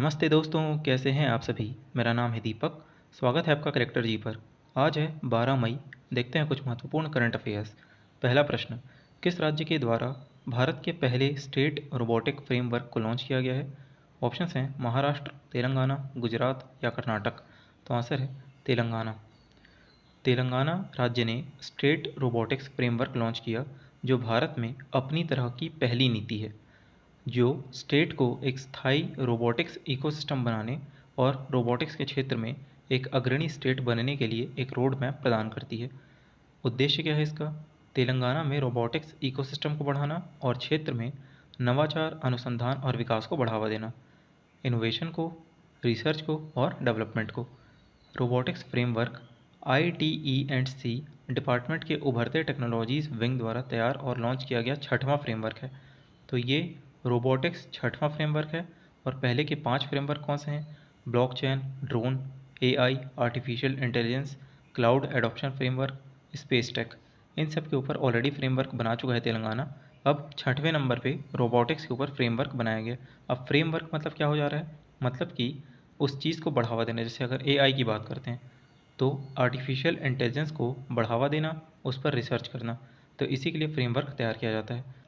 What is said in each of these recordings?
नमस्ते दोस्तों, कैसे हैं आप सभी। मेरा नाम है दीपक। स्वागत है आपका करेक्टर जी पर। आज है 12 मई। देखते हैं कुछ महत्वपूर्ण करंट अफेयर्स। पहला प्रश्न, किस राज्य के द्वारा भारत के पहले स्टेट रोबोटिक फ्रेमवर्क को लॉन्च किया गया है। ऑप्शंस हैं महाराष्ट्र, तेलंगाना, गुजरात या कर्नाटक। तो आंसर है तेलंगाना। तेलंगाना राज्य ने स्टेट रोबोटिक्स फ्रेमवर्क लॉन्च किया, जो भारत में अपनी तरह की पहली नीति है, जो स्टेट को एक स्थायी रोबोटिक्स इकोसिस्टम बनाने और रोबोटिक्स के क्षेत्र में एक अग्रणी स्टेट बनने के लिए एक रोड मैप प्रदान करती है। उद्देश्य क्या है इसका? तेलंगाना में रोबोटिक्स इकोसिस्टम को बढ़ाना और क्षेत्र में नवाचार, अनुसंधान और विकास को बढ़ावा देना, इनोवेशन को, रिसर्च को और डेवलपमेंट को। रोबोटिक्स फ्रेमवर्क ITE&C डिपार्टमेंट के उभरते टेक्नोलॉजीज़ विंग द्वारा तैयार और लॉन्च किया गया छठवां फ्रेमवर्क है। तो ये रोबोटिक्स छठवां फ्रेमवर्क है। और पहले के 5 फ्रेमवर्क कौन से हैं? Blockchain, drone, AI, artificial intelligence, cloud adoption framework, space tech. इन सब के ऊपर ऑलरेडी फ्रेमवर्क बना चुका है तेलंगाना। अब छठवें नंबर पे रोबोटिक्स के ऊपर फ्रेमवर्क बनाया गया। अब फ्रेमवर्क मतलब क्या हो जा रहा है? मतलब कि उस चीज़ को बढ़ावा देना। जैसे अगर AI की बात करते हैं तो आर्टिफिशियल इंटेलिजेंस को बढ़ावा देना, उस पर रिसर्च करना। तो इसी के लिए फ्रेमवर्क तैयार किया जाता है।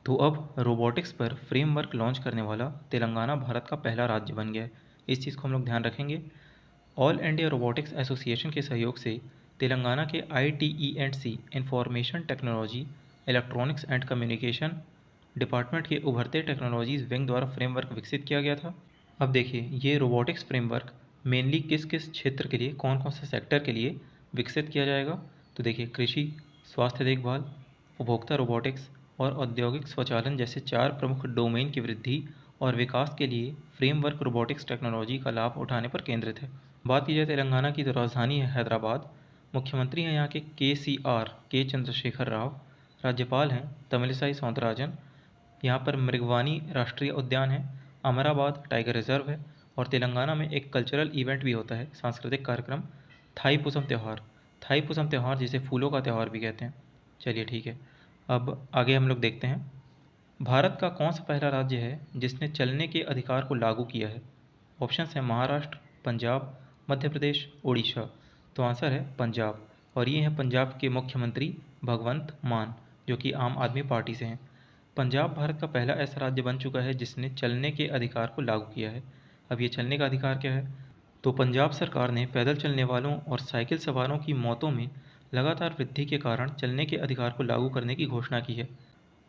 तो अब रोबोटिक्स पर फ्रेमवर्क लॉन्च करने वाला तेलंगाना भारत का पहला राज्य बन गया है। इस चीज़ को हम लोग ध्यान रखेंगे। ऑल इंडिया रोबोटिक्स एसोसिएशन के सहयोग से तेलंगाना के ITE&C information technology, electronics and communication department के उभरते टेक्नोलॉजीज़ विंग द्वारा फ्रेमवर्क विकसित किया गया था। अब देखिए, ये रोबोटिक्स फ्रेमवर्क मेनली किस किस क्षेत्र के लिए, कौन कौन से सेक्टर के लिए विकसित किया जाएगा। तो देखिए, कृषि, स्वास्थ्य देखभाल, उपभोक्ता रोबोटिक्स और औद्योगिक स्वचालन जैसे 4 प्रमुख डोमेन की वृद्धि और विकास के लिए फ्रेमवर्क रोबोटिक्स टेक्नोलॉजी का लाभ उठाने पर केंद्रित है। बात की जाए तेलंगाना की, तो राजधानी है हैदराबाद। मुख्यमंत्री हैं यहाँ के के चंद्रशेखर राव। राज्यपाल हैं तमिलिसाई सौंदरराजन। यहाँ पर मृगवानी राष्ट्रीय उद्यान है, अमराबाद टाइगर रिजर्व है। और तेलंगाना में एक कल्चरल इवेंट भी होता है, सांस्कृतिक कार्यक्रम, थाई पुसम त्यौहार। थाई पुसम त्यौहार जिसे फूलों का त्यौहार भी कहते हैं। चलिए ठीक है, अब आगे हम लोग देखते हैं। भारत का कौन सा पहला राज्य है जिसने चलने के अधिकार को लागू किया है। ऑप्शंस हैं महाराष्ट्र, पंजाब, मध्य प्रदेश, उड़ीसा। तो आंसर है पंजाब। और ये हैं पंजाब के मुख्यमंत्री भगवंत मान, जो कि आम आदमी पार्टी से हैं। पंजाब भारत का पहला ऐसा राज्य बन चुका है जिसने चलने के अधिकार को लागू किया है। अब ये चलने का अधिकार क्या है? तो पंजाब सरकार ने पैदल चलने वालों और साइकिल सवारों की मौतों में लगातार वृद्धि के कारण चलने के अधिकार को लागू करने की घोषणा की है।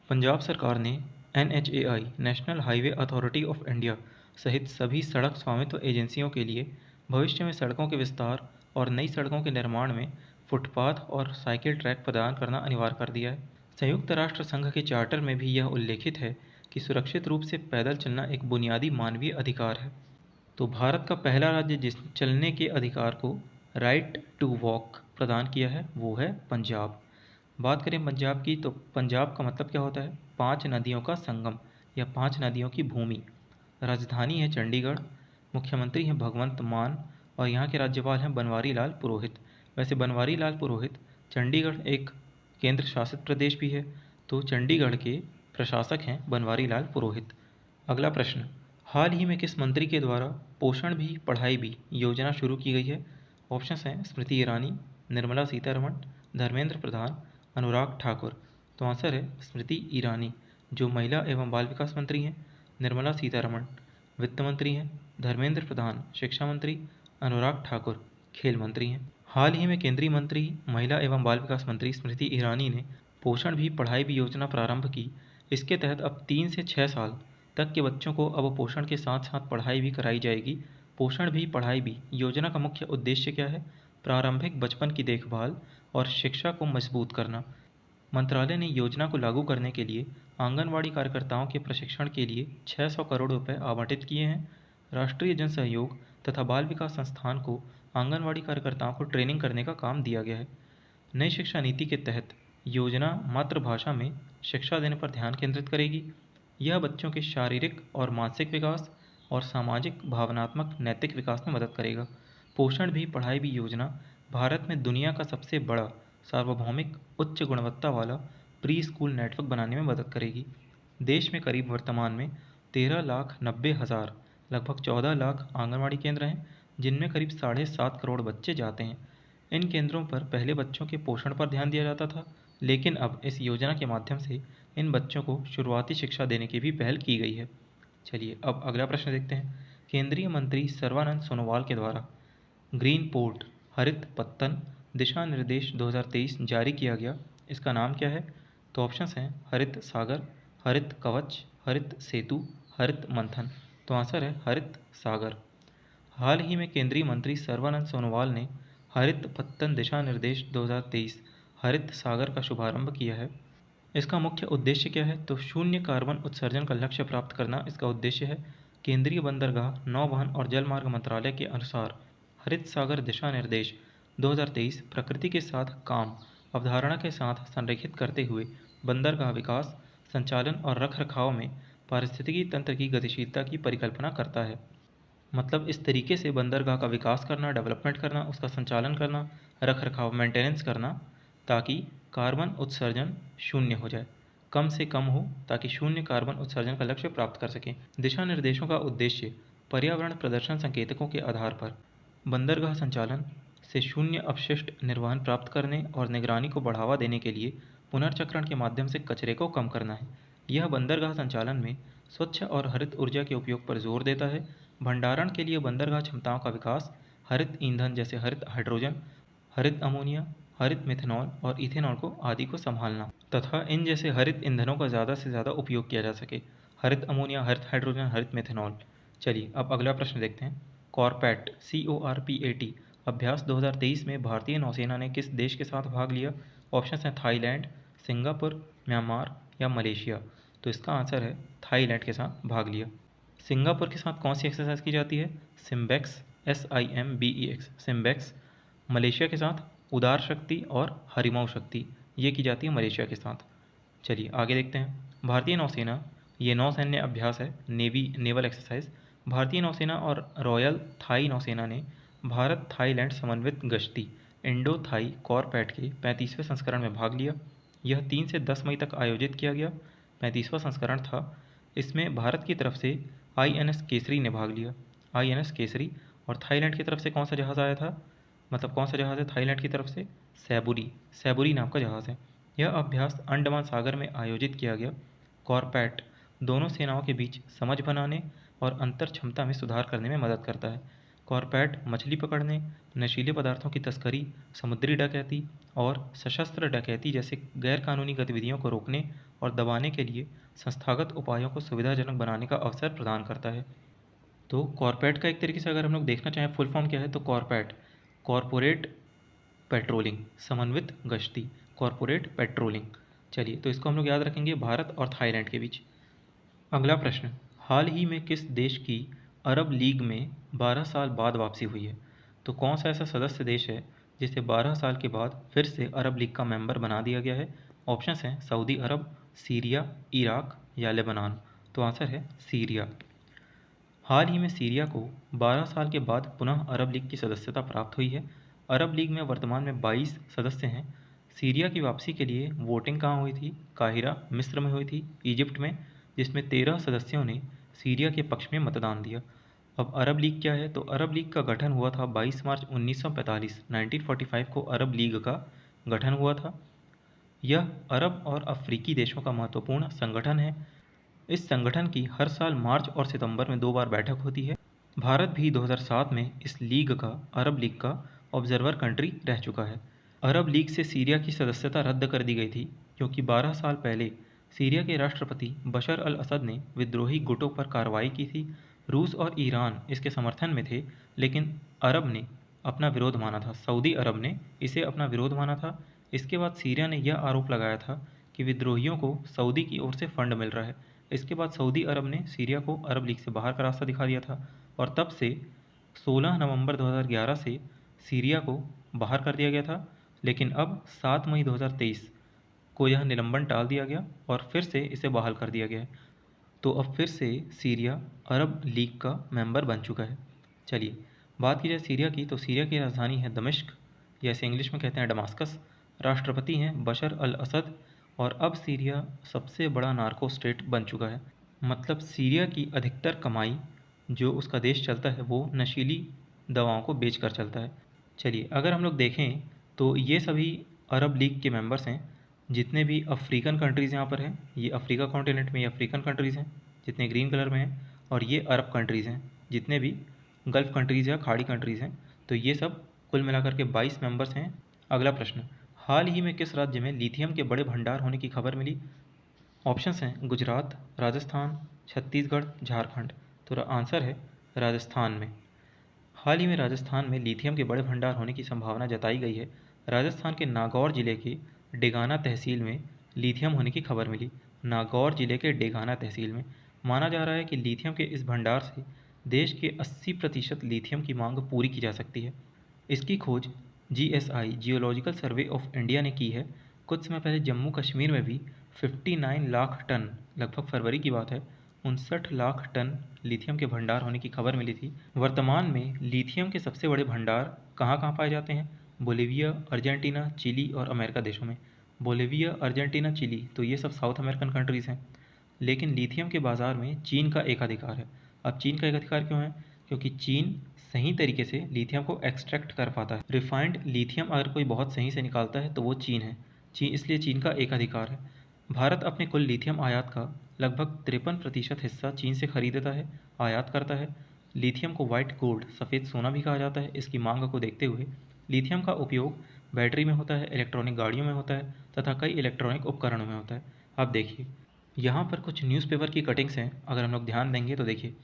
पंजाब सरकार ने NHAI national highway authority of India सहित सभी सड़क स्वामित्व एजेंसियों के लिए भविष्य में सड़कों के विस्तार और नई सड़कों के निर्माण में फुटपाथ और साइकिल ट्रैक प्रदान करना अनिवार्य कर दिया है। संयुक्त राष्ट्र संघ के चार्टर में भी यह उल्लेखित है कि सुरक्षित रूप से पैदल चलना एक बुनियादी मानवीय अधिकार है। तो भारत का पहला राज्य जिसने चलने के अधिकार को राइट टू वॉक प्रदान किया है वो है पंजाब। बात करें पंजाब की, तो पंजाब का मतलब क्या होता है? 5 नदियों का संगम या 5 नदियों की भूमि। राजधानी है चंडीगढ़। मुख्यमंत्री हैं भगवंत मान और यहाँ के राज्यपाल हैं बनवारी लाल पुरोहित। वैसे बनवारी लाल पुरोहित, चंडीगढ़ एक केंद्र शासित प्रदेश भी है, तो चंडीगढ़ के प्रशासक हैं बनवारी लाल पुरोहित। अगला प्रश्न, हाल ही में किस मंत्री के द्वारा पोषण भी पढ़ाई भी योजना शुरू की गई है। ऑप्शंस हैं स्मृति ईरानी, निर्मला सीतारमण, धर्मेंद्र प्रधान, अनुराग ठाकुर। तो आंसर है स्मृति ईरानी, जो महिला एवं बाल विकास मंत्री हैं। निर्मला सीतारमण वित्त मंत्री हैं। धर्मेंद्र प्रधान शिक्षा मंत्री। अनुराग ठाकुर खेल मंत्री हैं। हाल ही में केंद्रीय मंत्री महिला एवं बाल विकास मंत्री स्मृति ईरानी ने पोषण भी पढ़ाई भी योजना प्रारंभ की। इसके तहत अब 3 से 6 साल तक के बच्चों को अब पोषण के साथ साथ पढ़ाई भी कराई जाएगी। पोषण भी पढ़ाई भी योजना का मुख्य उद्देश्य क्या है? प्रारंभिक बचपन की देखभाल और शिक्षा को मजबूत करना। मंत्रालय ने योजना को लागू करने के लिए आंगनवाड़ी कार्यकर्ताओं के प्रशिक्षण के लिए 600 करोड़ रुपए आवंटित किए हैं। राष्ट्रीय जन सहयोग तथा बाल विकास संस्थान को आंगनवाड़ी कार्यकर्ताओं को ट्रेनिंग करने का काम दिया गया है। नई शिक्षा नीति के तहत योजना मातृभाषा में शिक्षा देने पर ध्यान केंद्रित करेगी। यह बच्चों के शारीरिक और मानसिक विकास और सामाजिक, भावनात्मक, नैतिक विकास में मदद करेगा। पोषण भी पढ़ाई भी योजना भारत में दुनिया का सबसे बड़ा सार्वभौमिक उच्च गुणवत्ता वाला प्री स्कूल नेटवर्क बनाने में मदद करेगी। देश में करीब वर्तमान में 13,90,000 लगभग 14 लाख आंगनवाड़ी केंद्र हैं, जिनमें करीब 7.5 करोड़ बच्चे जाते हैं। इन केंद्रों पर पहले बच्चों के पोषण पर ध्यान दिया जाता था, लेकिन अब इस योजना के माध्यम से इन बच्चों को शुरुआती शिक्षा देने की भी पहल की गई है। चलिए अब अगला प्रश्न देखते हैं। केंद्रीय मंत्री सर्बानंद सोनोवाल के द्वारा ग्रीन पोर्ट हरित पत्तन दिशा निर्देश 2023 जारी किया गया, इसका नाम क्या है? तो ऑप्शंस हैं हरित सागर, हरित कवच, हरित सेतु, हरित मंथन। तो आंसर है हरित सागर। हाल ही में केंद्रीय मंत्री सर्बानंद सोनोवाल ने हरित पत्तन दिशा निर्देश 2023 हरित सागर का शुभारंभ किया है। इसका मुख्य उद्देश्य क्या है? तो शून्य कार्बन उत्सर्जन का लक्ष्य प्राप्त करना इसका उद्देश्य है। केंद्रीय बंदरगाह, नौवहन और जलमार्ग मंत्रालय के अनुसार हरित सागर दिशा निर्देश 2023 प्रकृति के साथ काम अवधारणा के साथ संरेखित करते हुए बंदरगाह विकास, संचालन और रखरखाव में पारिस्थितिकी तंत्र की गतिशीलता की परिकल्पना करता है। मतलब इस तरीके से बंदरगाह का विकास करना, डेवलपमेंट करना, उसका संचालन करना, रखरखाव, मेंटेनेंस करना, ताकि कार्बन उत्सर्जन शून्य हो जाए, कम से कम हो, ताकि शून्य कार्बन उत्सर्जन का लक्ष्य प्राप्त कर सकें। दिशा निर्देशों का उद्देश्य पर्यावरण प्रदर्शन संकेतकों के आधार पर बंदरगाह संचालन से शून्य अपशिष्ट निर्वहन प्राप्त करने और निगरानी को बढ़ावा देने के लिए पुनर्चक्रण के माध्यम से कचरे को कम करना है। यह बंदरगाह संचालन में स्वच्छ और हरित ऊर्जा के उपयोग पर जोर देता है। भंडारण के लिए बंदरगाह क्षमताओं का विकास, हरित ईंधन जैसे हरित हाइड्रोजन, हरित अमोनिया, हरित मिथेनॉल और इथेनॉल को आदि को संभालना तथा इन जैसे हरित ईंधनों का ज़्यादा से ज़्यादा उपयोग किया जा सके। हरित अमोनिया, हरित हाइड्रोजन, हरित मिथेनॉल। चलिए अब अगला प्रश्न देखते हैं। कॉरपैट CORPAT अभ्यास 2023 में भारतीय नौसेना ने किस देश के साथ भाग लिया? ऑप्शन हैं थाईलैंड, सिंगापुर, म्यांमार या मलेशिया। तो इसका आंसर है थाईलैंड के साथ भाग लिया। सिंगापुर के साथ कौन सी एक्सरसाइज की जाती है? SIMBEX, SIMBEX, SIMBEX. मलेशिया के साथ उदार शक्ति और हरिमाऊ शक्ति, ये की जाती है मलेशिया के साथ। चलिए आगे देखते हैं। भारतीय नौसेना, ये नौसैन्य अभ्यास है, नेवल एक्सरसाइज। भारतीय नौसेना और रॉयल थाई नौसेना ने भारत थाईलैंड समन्वित गश्ती इंडो थाई कॉरपैट के 35वें संस्करण में भाग लिया। यह 3 से 10 मई तक आयोजित किया गया 35वां संस्करण था। इसमें भारत की तरफ से INS केसरी ने भाग लिया, INS केसरी। और थाईलैंड की तरफ से कौन सा जहाज़ आया था? मतलब कौन सा जहाज़ है थाईलैंड की तरफ से? सैबुरी नाम का जहाज़ है। यह अभ्यास अंडमान सागर में आयोजित किया गया। कॉरपैट दोनों सेनाओं के बीच समझ बनाने और अंतर क्षमता में सुधार करने में मदद करता है। कॉरपैट मछली पकड़ने, नशीले पदार्थों की तस्करी, समुद्री डकैती और सशस्त्र डकैती जैसे गैरकानूनी गतिविधियों को रोकने और दबाने के लिए संस्थागत उपायों को सुविधाजनक बनाने का अवसर प्रदान करता है। तो कॉरपैट का एक तरीके से अगर हम लोग देखना चाहें फुल फॉर्म क्या है, तो कॉरपैट कॉरपोरेट पेट्रोलिंग, समन्वित गश्ती, कॉरपोरेट पेट्रोलिंग। चलिए तो इसको हम लोग याद रखेंगे भारत और थाईलैंड के बीच। अगला प्रश्न, हाल ही में किस देश की अरब लीग में 12 साल बाद वापसी हुई है? तो कौन सा ऐसा सदस्य देश है जिसे 12 साल के बाद फिर से अरब लीग का मेंबर बना दिया गया है? ऑप्शंस हैं सऊदी अरब, सीरिया, इराक या लेबनान। तो आंसर है सीरिया। हाल ही में सीरिया को 12 साल के बाद पुनः अरब लीग की सदस्यता प्राप्त हुई है। अरब लीग में वर्तमान में 22 सदस्य हैं। सीरिया की वापसी के लिए वोटिंग कहाँ हुई थी? काहिरा, मिस्र में हुई थी, इजिप्ट में, जिसमें 13 सदस्यों ने सीरिया के पक्ष में मतदान दिया। अब अरब लीग क्या है? तो अरब लीग का गठन हुआ था 22 मार्च 1945 को अरब लीग का गठन हुआ था। यह अरब और अफ्रीकी देशों का महत्वपूर्ण संगठन है। इस संगठन की हर साल मार्च और सितंबर में 2 बार बैठक होती है। भारत भी 2007 में इस लीग का, अरब लीग का ऑब्जर्वर कंट्री रह चुका है। अरब लीग से सीरिया की सदस्यता रद्द कर दी गई थी क्योंकि 12 साल पहले सीरिया के राष्ट्रपति बशर अल असद ने विद्रोही गुटों पर कार्रवाई की थी। रूस और ईरान इसके समर्थन में थे, लेकिन अरब ने अपना विरोध माना था, सऊदी अरब ने इसे अपना विरोध माना था। इसके बाद सीरिया ने यह आरोप लगाया था कि विद्रोहियों को सऊदी की ओर से फंड मिल रहा है। इसके बाद सऊदी अरब ने सीरिया को अरब लीग से बाहर का रास्ता दिखा दिया था और तब से 16 नवंबर 2011 से सीरिया को बाहर कर दिया गया था। लेकिन अब 7 मई 2023 को यह निलंबन टाल दिया गया और फिर से इसे बहाल कर दिया गया है। तो अब फिर से सीरिया अरब लीग का मेंबर बन चुका है। चलिए बात की जाए सीरिया की, तो सीरिया की राजधानी है दमिश्क, या इसे इंग्लिश में कहते हैं डमास्कस। राष्ट्रपति हैं बशर अल असद और अब सीरिया सबसे बड़ा नार्को स्टेट बन चुका है। मतलब सीरिया की अधिकतर कमाई जो उसका देश चलता है वो नशीली दवाओं को बेच कर चलता है। चलिए अगर हम लोग देखें तो ये सभी अरब लीग के मेंबर्स हैं। जितने भी अफ्रीकन कंट्रीज़ यहाँ पर हैं, ये अफ्रीका कॉन्टिनेंट में ये अफ्रीकन कंट्रीज़ हैं जितने ग्रीन कलर में हैं, और ये अरब कंट्रीज़ हैं जितने भी गल्फ़ कंट्रीज़ या खाड़ी कंट्रीज़ हैं। तो ये सब कुल मिलाकर के 22 मेंबर्स हैं। अगला प्रश्न, हाल ही में किस राज्य में लिथियम के बड़े भंडार होने की खबर मिली? ऑप्शंस हैं गुजरात, राजस्थान, छत्तीसगढ़, झारखंड। तो आंसर है राजस्थान में। हाल ही में राजस्थान में लिथियम के बड़े भंडार होने की संभावना जताई गई है। राजस्थान के नागौर जिले के डेगाना तहसील में लिथियम होने की खबर मिली। नागौर जिले के डेगाना तहसील में माना जा रहा है कि लिथियम के इस भंडार से देश के 80% लिथियम की मांग पूरी की जा सकती है। इसकी खोज GSI geological Survey of India ने की है। कुछ समय पहले जम्मू कश्मीर में भी 59 लाख टन, लगभग फरवरी की बात है, 59 लाख टन लिथियम के भंडार होने की खबर मिली थी। वर्तमान में लिथियम के सबसे बड़े भंडार कहाँ कहाँ पाए जाते हैं? बोलिविया, अर्जेंटीना, चिली और अमेरिका देशों में। बोलिविया, अर्जेंटीना, चिली तो ये सब साउथ अमेरिकन कंट्रीज़ हैं। लेकिन लिथियम के बाज़ार में चीन का एकाधिकार है। अब चीन का एकाधिकार क्यों है? क्योंकि चीन सही तरीके से लिथियम को एक्सट्रैक्ट कर पाता है। रिफाइंड लिथियम अगर कोई बहुत सही से निकालता है तो वो चीन है। इसलिए चीन का एकाधिकार है। भारत अपने कुल लिथियम आयात का लगभग 53% हिस्सा चीन से खरीदता है, आयात करता है। लिथियम को वाइट गोल्ड, सफ़ेद सोना भी कहा जाता है। इसकी मांग को देखते हुए लिथियम का उपयोग बैटरी में होता है, इलेक्ट्रॉनिक गाड़ियों में होता है तथा कई इलेक्ट्रॉनिक उपकरणों में होता है। अब देखिए यहाँ पर कुछ न्यूज़पेपर की कटिंग्स हैं। अगर हम लोग ध्यान देंगे तो देखिए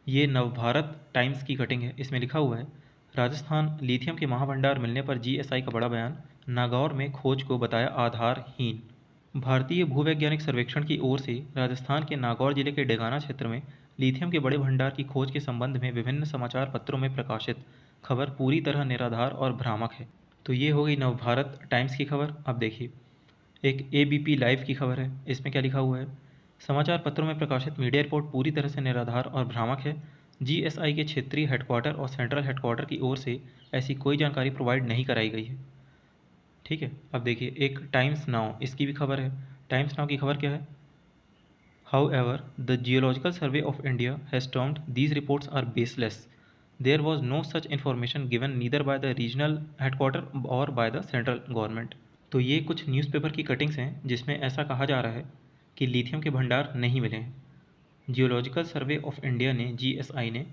ये नवभारत टाइम्स की कटिंग है। इसमें लिखा हुआ है, राजस्थान लिथियम के महाभंडार मिलने पर जीएसआई का बड़ा बयान, नागौर में खोज को बताया आधारहीन। भारतीय भूवैज्ञानिक सर्वेक्षण की ओर से राजस्थान के नागौर जिले के डेगाना क्षेत्र में लिथियम के बड़े भंडार की खोज के संबंध में विभिन्न समाचार पत्रों में प्रकाशित खबर पूरी तरह निराधार और भ्रामक है। तो ये हो गई नवभारत टाइम्स की खबर। अब देखिए एक एबीपी लाइव की खबर है। इसमें क्या लिखा हुआ है, समाचार पत्रों में प्रकाशित मीडिया रिपोर्ट पूरी तरह से निराधार और भ्रामक है। जीएसआई के क्षेत्रीय हेडक्वार्टर और सेंट्रल हेडक्वार्टर की ओर से ऐसी कोई जानकारी प्रोवाइड नहीं कराई गई है। ठीक है। अब देखिए एक टाइम्स नाउ, इसकी भी खबर है। टाइम्स नाउ की खबर क्या है, however the Geological Survey of India has termed these reports are baseless. There was no such information given neither by the regional headquarter और बाय द सेंट्रल गवर्नमेंट। तो ये कुछ न्यूज़पेपर की कटिंग्स हैं जिसमें ऐसा कहा जा रहा है कि लिथियम के भंडार नहीं मिले हैं। जियोलॉजिकल सर्वे ऑफ इंडिया ने, जीएसआई ने,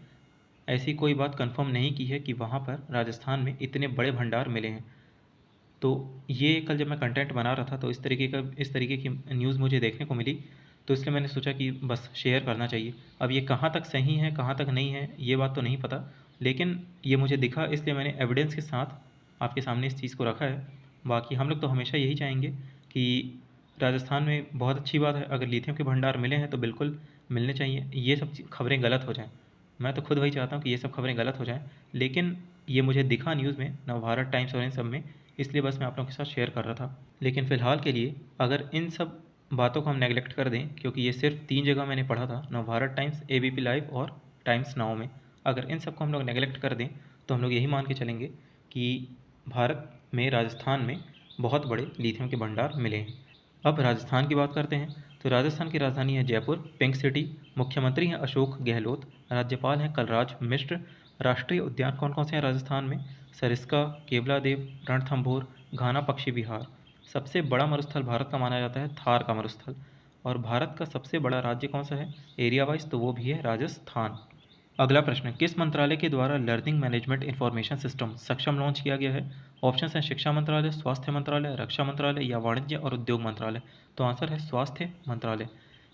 ऐसी कोई बात कंफर्म नहीं की है कि वहाँ पर राजस्थान में इतने बड़े भंडार मिले हैं। तो ये कल जब मैं कंटेंट बना रहा था तो इस तरीके की न्यूज़ मुझे देखने को मिली, तो इसलिए मैंने सोचा कि बस शेयर करना चाहिए। अब ये कहाँ तक सही है कहाँ तक नहीं है ये बात तो नहीं पता, लेकिन ये मुझे दिखा इसलिए मैंने एविडेंस के साथ आपके सामने इस चीज़ को रखा है। बाकी हम लोग तो हमेशा यही चाहेंगे कि राजस्थान में बहुत अच्छी बात है, अगर लिथियम के भंडार मिले हैं तो बिल्कुल मिलने चाहिए। ये सब खबरें गलत हो जाएँ, मैं तो खुद वही चाहता हूँ कि ये सब खबरें गलत हो जाएँ, लेकिन ये मुझे दिखा न्यूज़ में, नवभारत टाइम्स और इन सब में, इसलिए बस मैं आप लोगों के साथ शेयर कर रहा था। लेकिन फ़िलहाल के लिए अगर इन सब बातों को हम नेगलेक्ट कर दें, क्योंकि ये सिर्फ 3 जगह मैंने पढ़ा था, नवभारत टाइम्स, एबीपी लाइव और टाइम्स नाउ में, अगर इन सबको हम लोग नेगलेक्ट कर दें तो हम लोग यही मान के चलेंगे कि भारत में, राजस्थान में बहुत बड़े लिथियम के भंडार मिले हैं। अब राजस्थान की बात करते हैं। तो राजस्थान की राजधानी है जयपुर, पिंक सिटी। मुख्यमंत्री हैं अशोक गहलोत, राज्यपाल हैं कलराज मिश्र। राष्ट्रीय उद्यान कौन कौन से हैं राजस्थान में? सरिस्का, केवलादेव, रणथंभौर, घाना पक्षी विहार। सबसे बड़ा मरुस्थल भारत का माना जाता है थार का मरुस्थल। और भारत का सबसे बड़ा राज्य कौन सा है एरिया वाइज? तो वो भी है राजस्थान। अगला प्रश्न, किस मंत्रालय के द्वारा लर्निंग मैनेजमेंट इंफॉर्मेशन सिस्टम सक्षम लॉन्च किया गया है? ऑप्शन हैं शिक्षा मंत्रालय, स्वास्थ्य मंत्रालय, रक्षा मंत्रालय या वाणिज्य और उद्योग मंत्रालय। तो आंसर है स्वास्थ्य मंत्रालय।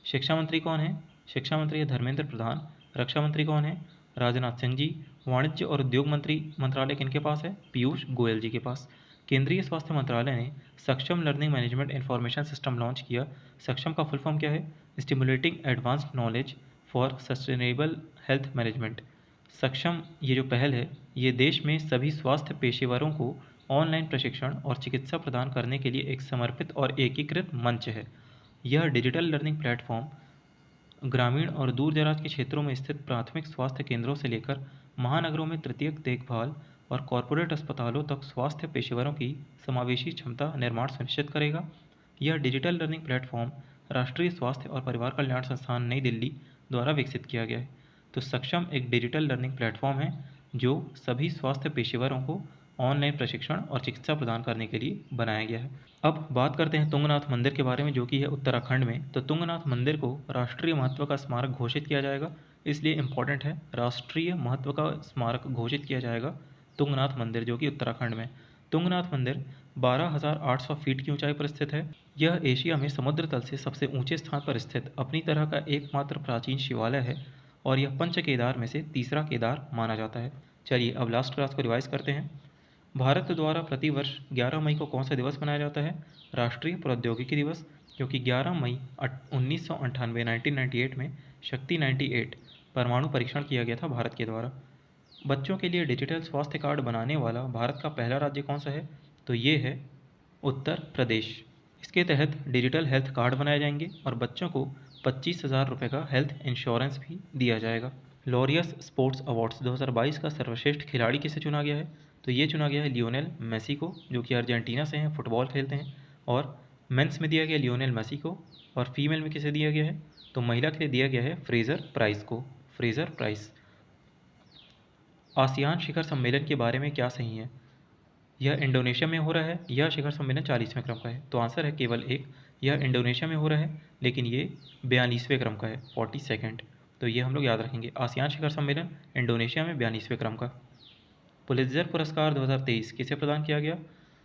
शिक्षा मंत्री कौन है? शिक्षा मंत्री है धर्मेंद्र प्रधान। रक्षा मंत्री कौन है? राजनाथ सिंह जी। वाणिज्य और उद्योग मंत्रालय किनके पास है? पीयूष गोयल जी के पास। केंद्रीय स्वास्थ्य मंत्रालय ने सक्षम learning management information system launch किया। सक्षम का फुल फॉर्म क्या है? Stimulating advanced knowledge for sustainable health management. सक्षम ये जो पहल है ये देश में सभी स्वास्थ्य पेशेवरों को ऑनलाइन प्रशिक्षण और चिकित्सा प्रदान करने के लिए एक समर्पित और एकीकृत मंच है। यह डिजिटल लर्निंग प्लेटफॉर्म ग्रामीण और दूर दराज के क्षेत्रों में स्थित प्राथमिक स्वास्थ्य केंद्रों से लेकर महानगरों में तृतीयक देखभाल और कॉरपोरेट अस्पतालों तक स्वास्थ्य पेशेवरों की समावेशी क्षमता निर्माण सुनिश्चित करेगा। यह डिजिटल लर्निंग प्लेटफॉर्म राष्ट्रीय स्वास्थ्य और परिवार कल्याण संस्थान नई दिल्ली द्वारा विकसित किया गया है। तो सक्षम एक डिजिटल लर्निंग प्लेटफॉर्म है जो सभी स्वास्थ्य पेशेवरों को ऑनलाइन प्रशिक्षण और चिकित्सा प्रदान करने के लिए बनाया गया है। अब बात करते हैं तुंगनाथ मंदिर के बारे में, जो कि है उत्तराखंड में। तो तुंगनाथ मंदिर को राष्ट्रीय महत्व का स्मारक घोषित किया जाएगा, इसलिए इम्पोर्टेंट है, राष्ट्रीय महत्व का स्मारक घोषित किया जाएगा तुंगनाथ मंदिर, जो कि उत्तराखंड में। तुंगनाथ मंदिर 12,800 फीट की ऊंचाई पर स्थित है। यह एशिया में समुद्र तल से सबसे ऊंचे स्थान पर स्थित अपनी तरह का एकमात्र प्राचीन शिवालय है और यह पंच केदार में से तीसरा केदार माना जाता है। चलिए अब लास्ट क्लास को रिवाइज करते हैं। भारत द्वारा प्रतिवर्ष 11 मई को कौन सा दिवस मनाया जाता है? राष्ट्रीय प्रौद्योगिकी दिवस, क्योंकि 11 मई 1998 1998 में शक्ति 98 परमाणु परीक्षण किया गया था भारत के द्वारा। बच्चों के लिए डिजिटल स्वास्थ्य कार्ड बनाने वाला भारत का पहला राज्य कौन सा है? तो ये है उत्तर प्रदेश। इसके तहत डिजिटल हेल्थ कार्ड बनाए जाएंगे और बच्चों को 25,000 रुपये का हेल्थ इंश्योरेंस भी दिया जाएगा। लॉरियस स्पोर्ट्स अवार्ड्स 2022 का सर्वश्रेष्ठ खिलाड़ी किसे चुना गया है? तो ये चुना गया है लियोनेल मेसी को, जो कि अर्जेंटीना से हैं, फुटबॉल खेलते हैं। और मेंस में दिया गया लियोनेल मेसी को, और फीमेल में किसे दिया गया है? तो महिला के लिए दिया गया है फ्रेजर प्राइस को, फ्रेजर प्राइस। आसियान शिखर सम्मेलन के बारे में क्या सही है? यह इंडोनेशिया में हो रहा है। यह शिखर सम्मेलन 40वें क्रम का है, तो आंसर है केवल एक। यह इंडोनेशिया में हो रहा है, लेकिन ये 42वें क्रम का है, 42nd। तो ये हम लोग याद रखेंगे, आसियान शिखर सम्मेलन इंडोनेशिया में 42वें क्रम का। पुलित्जर पुरस्कार 2023 किसे प्रदान किया गया?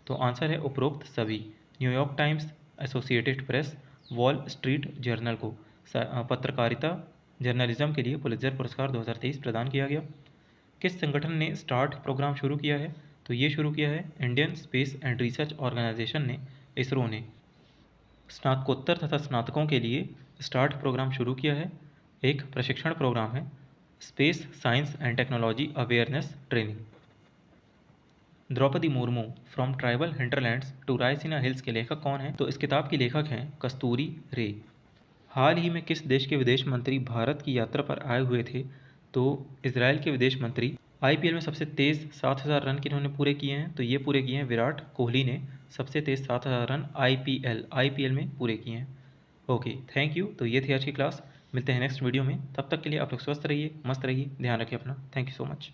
तो आंसर है उपरोक्त सभी। New York times, associated press, wall street journal को पत्रकारिता जर्नलिज्म के लिए पुलित्जर पुरस्कार 2023 प्रदान किया गया। किस संगठन ने स्टार्ट प्रोग्राम शुरू किया है? तो ये शुरू किया है Indian Space and Research Organisation ने, इसरो ने। स्नातकोत्तर तथा स्नातकों के लिए स्टार्ट प्रोग्राम शुरू किया है, एक प्रशिक्षण प्रोग्राम है, space science and technology awareness training. Draupadi Murmu from tribal hinterlands to Raisina Hills के लेखक कौन हैं? तो इस किताब की लेखक हैं कस्तूरी रे। हाल ही में किस देश के विदेश मंत्री भारत की यात्रा पर आए हुए थे? तो इसराइल के विदेश मंत्री। आईपीएल में सबसे तेज़ 7,000 रन किन्होंने पूरे किए हैं? तो ये पूरे किए हैं विराट कोहली ने, सबसे तेज़ 7,000 रन आईपीएल में पूरे किए हैं। Okay, thank you. तो ये थी आज की क्लास, मिलते हैं नेक्स्ट वीडियो में। तब तक के लिए आप लोग स्वस्थ रहिए, मस्त रहिए, ध्यान रखिए अपना। Thank you so much.